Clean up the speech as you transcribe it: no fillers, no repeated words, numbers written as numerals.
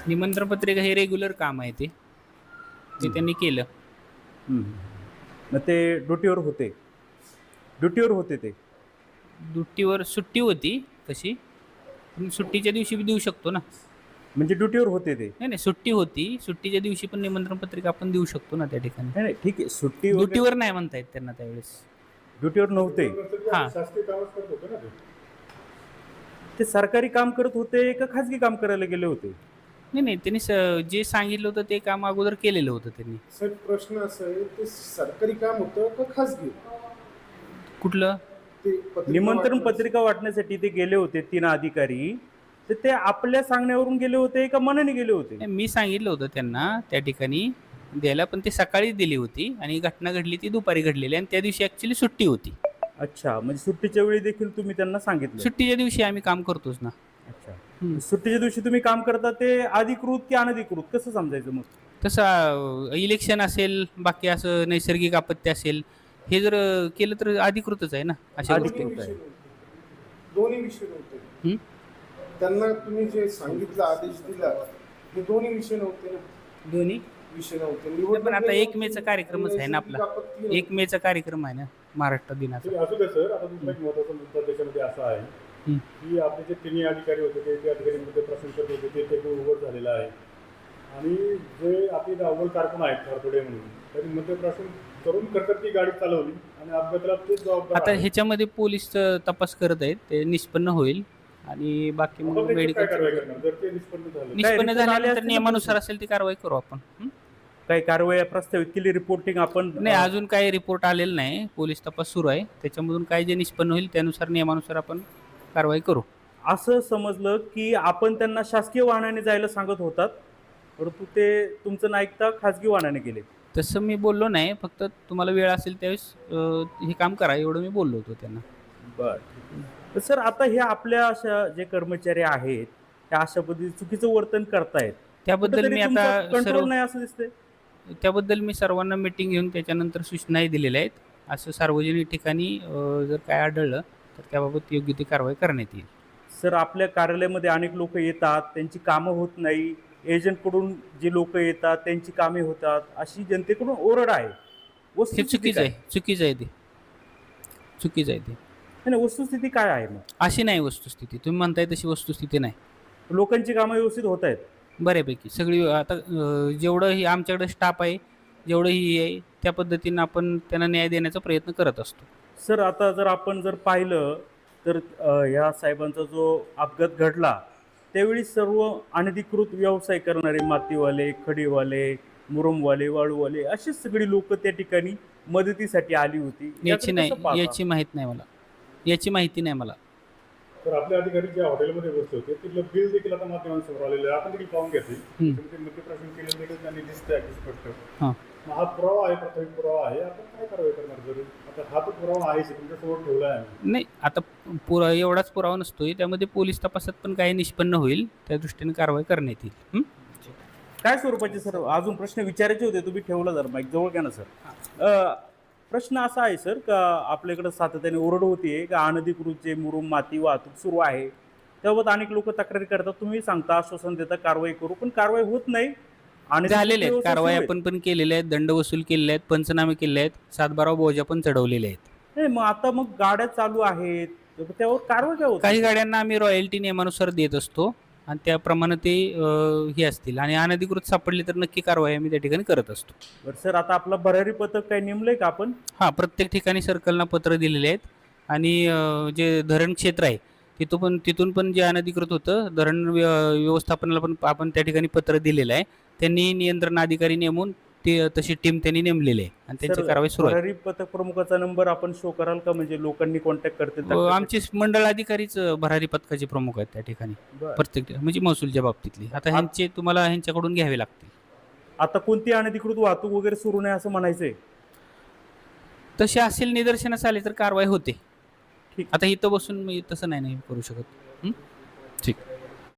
निमंत्रण पत्रिका हे रेग्युलर काम आहे ते त्यांनी केलं. हं. मग ते ड्युटीवर होते. ड्युटीवर होते ते. ड्युटीवर सुट्टी होती तशी, पण सुट्टीच्या दिवशी बी देऊ शकतो ना. म्हणजे ड्युटीवर होते ते. नाही नाही, सुट्टी होती, सुट्टीच्या दिवशी पण निमंत्रण पत्रिका आपण देऊ शकतो ना त्या ठिकाणी. नाही, नाही, ठीक आहे. सुट्टी वगैरे ड्युटीवर नाही म्हणता येत त्यांना त्यावेळेस. ड्युटीवर नव्हते. हा. शासकीय कामच करत होते ना ते. ते सरकारी काम करत होते का खाजगी काम करायला गेले होते? नाही नाही, त्यांनी जे सांगितलं होतं ते काम अगोदर केलेलं होतं त्यांनी. साहेब प्रश्न असा आहे, ते सरकारी काम होतं का खासगी? कुठलं? ते पत्रिका निमंत्रण वाटण्याचं. पत्रिका वाटण्यासाठी ते गेले होते 3 अधिकारी. तर ते आपल्या सांगण्यावरून गेले होते का मनाने गेले होते? नाही, मी सांगितलं होतं त्यांना त्या ठिकाणी द्यायला, पण ते सकाळी दिली होती आणि घटना घडली ती दुपारी घडलेली आणि त्या दिवशी ॲक्च्युली सुट्टी होती. अच्छा, म्हणजे सुट्टीच्या वेळी देखील तुम्ही त्यांना सांगितलं. सुट्टीच्या दिवशी आम्ही काम करतोच ना. अच्छा. हं. सुट्टीच्या दिवशी तुम्ही काम करता ते अधिकृत की अनधिकृत कसं समजायचं मग? तसं इलेक्शन असेल, बाकी असं नैसर्गिक आपत्ती असेल, हे जर केलं तर अधिकृतच आहे ना अशा गोष्टी. अधिकृत. दोन्ही विषय नव्हते. दोन्ही विषय नव्हते. हं? त्यांना तुम्ही जे सांगितलं आदेश दिला हे दोन्ही विषय नव्हते ना. दोन्ही विषय नव्हते. पण आता निवडणूक 1 मेचा कार्यक्रमच आहे ना आपला. नैसर्गिक आपत्ती नव्हती. 1 मेचा कार्यक्रम आहे ना महाराष्ट्र दिनाचा. ठीक आहे, असू दे सर. आता दुसरा एक महत्त्वाचा मुद्दा त्याच्यामध्ये असा आहे हं. की आपले जे तिन्ही अधिकारी होते ते त्या ठिकाणी मुद्दे प्रश्न करत होते ते उघड झालेलं आहे. आणि जे आपले अव्वल कारकून आहेत खारतोडे म्हणून त्यांनी मध्ये प्रश्न करून करतात ती गाडी चालवली आणि अपघाताला तेच जबाबदार आता आहे. ह्याच्यामध्ये पोलीस तपास करत आहेत, ते निष्पन्न होईल आणि बाकी आपण मग त्याच्यावर काय मेडिकल कारवाई करणार जर ते निष्पन्न झालं? निष्पन्न report आले झाल्यानंतर असतील ना नियमानुसार पोलीस? असेल ती कारवाई करू आपण. हं? काही कारवाई प्रस्तावित केली, रिपोर्टिंग आपण नाही, अजून काही रिपोर्ट आलेला नाही, पोलीस तपास सुरू आहे, त्याच्यामधून काय जे निष्पन्न होईल त्यानुसार नियमानुसार आपण कारवाई करू. असं समजलं की आपण त्यांना शासकीय वाहनाने जायला सांगत होतात, परंतु ते तुमचं न ऐकता खाजगी वाहनाने गेले. तसं मी बोललो नाही, फक्त तुम्हाला वेळ असेल त्यावेळेस हे काम करा एवढं मी बोललो होतो त्यांना. बर. तर सर आता हे आपल्या अशा जे कर्मचारी आहेत त्या अशा पद्धतीने चुकीचं वर्तन करतायत, त्याबद्दल मी आता कंट्रोल नाही असं दिसतंय. त्याबद्दल मी सर्वांना मीटिंग घेऊन त्याच्यानंतर सूचनाही दिलेल्या आहेत. असं सार्वजनिक ठिकाणी जर काय आढळलं तर त्याबाबत योग्य ती कारवाई करण्यात येईल. सर आपल्या कार्यालयामध्ये अनेक लोक येतात, त्यांची कामं होत नाही. एजंटकडून जे लोक येतात त्यांची कामे होतात, अशी जनतेकडून ओरड आहे. हे वस्तुस्थिती चुकीचं काय? आहे, चुकीचं आहे ते, चुकीचं आहे ते. नाही, वस्तुस्थिती काय आहे मग? अशी नाही वस्तुस्थिती, तुम्ही म्हणताय तशी वस्तुस्थिती नाही. लोकांची कामं व्यवस्थित होत आहेत. बऱ्यापैकी सगळी आता जेवढं ही आमच्याकडे स्टाफ आहे, जेवढं ही आहे त्या पद्धतीनं आपण त्यांना न्याय देण्याचा प्रयत्न करत असतो. सर आता जर पाहिलं तर या साहेबांचा जो अपघात घडला त्यावेळी सर्व अनधिकृत व्यवसाय करणारे मातीवाले, खडीवाले, मुरुमवाले, वाळूवाले अशी सगळी लोक त्या ठिकाणी मदतीसाठी आली होती. याची याकडे कसं पाहता? याची माहीत नाही मला, याची माहिती नाही मला. तर आपले अधिकारी ज्या हॉटेलमध्ये बसले होते तिथलं बिल देखील आता माध्यमांसमोर आलेलं आहे. आपण देखील पाहून घेतली. हं. ते मध्ये प्रश्न केलेलं देखील त्यांनी दिसतंय अगदी स्पष्ट. हां. मग हा पुरावा आहे, प्राथमिक पुरावा आहे. आपण काय कारवाई करणार जरूर? आता हा तो पुरावा आहेच, तुमच्यासमोर ठेवला आहे आम्ही. नाही, आता एवढाच पुरावा नसतोय, त्यामध्ये पोलीस तपासात पण काही निष्पन्न होईल, त्या दृष्टीने कारवाई करण्यात येईल. हं? काय स्वरूपाचे सर अजून प्रश्न विचारायचे होते, तुम्ही ठेवला जर माईक जवळ घ्या ना सर. प्रश्न असा आहे सर का आपल्याकडे सातत्याने ओरड होतीये का अनधिकृत जे मुरुम माती वाहतूक सुरू आहे त्याबाबत अनेक लोक तक्रारी करतात, तुम्ही सांगता आश्वासन देता कारवाई करू, पण कारवाई होत नाही. आणि झालेले आहेत कारवाई, आपण पण केलेल्या आहेत, दंड वसूल केलेले आहेत, पंचनामे केले आहेत, 7-12 बोजा पण चढवलेले आहेत. नाही, मग आता मग गाड्या चालू आहेत त्यावर कारवाई काय होत? काही गाड्यांना आम्ही रॉयल्टी नियमानुसार देत असतो आणि त्याप्रमाणे ते हे असतील आणि अनधिकृत सापडले तर नक्की कारवाई आम्ही त्या ठिकाणी करत असतो. बरं सर, आता आपलं भरारी पथक काय नेमलंय का आपण? हां, प्रत्येक ठिकाणी सर्कलना पत्र दिलेले आहेत आणि जे धरण क्षेत्र आहे तिथून पण जे अनधिकृत होतं धरण व्यवस्थापनाला पण आपण त्या ठिकाणी पत्र दिलेलं आहे. त्यांनी नियंत्रण अधिकारी नेमून तशी टीम त्यांनी नेमलेली आहे आणि त्यांची सर, कारवाई सुरू आहे. भरारी पथक प्रमुखाचा नंबर आपण शो कराल का, म्हणजे लोकांनी कॉन्टॅक्ट करतील? आमचे मंडळ अधिकारीच भरारी पथकाचे प्रमुख आहेत त्या ठिकाणी, बरं. प्रत्येक म्हणजे महसूलच्या बाबतीतली. आता ह्यांचे तुम्हाला ह्यांच्याकडून घ्यावे लागतील. आता कोणती अनधिकृत वाहतूक वगैरे सुरू नाही असं म्हणायचंय? तसे असेल निदर्शनास आले तर कारवाई होते. ठीक. आता इथं बसून मी तसं नाही करू शकत. ठीक.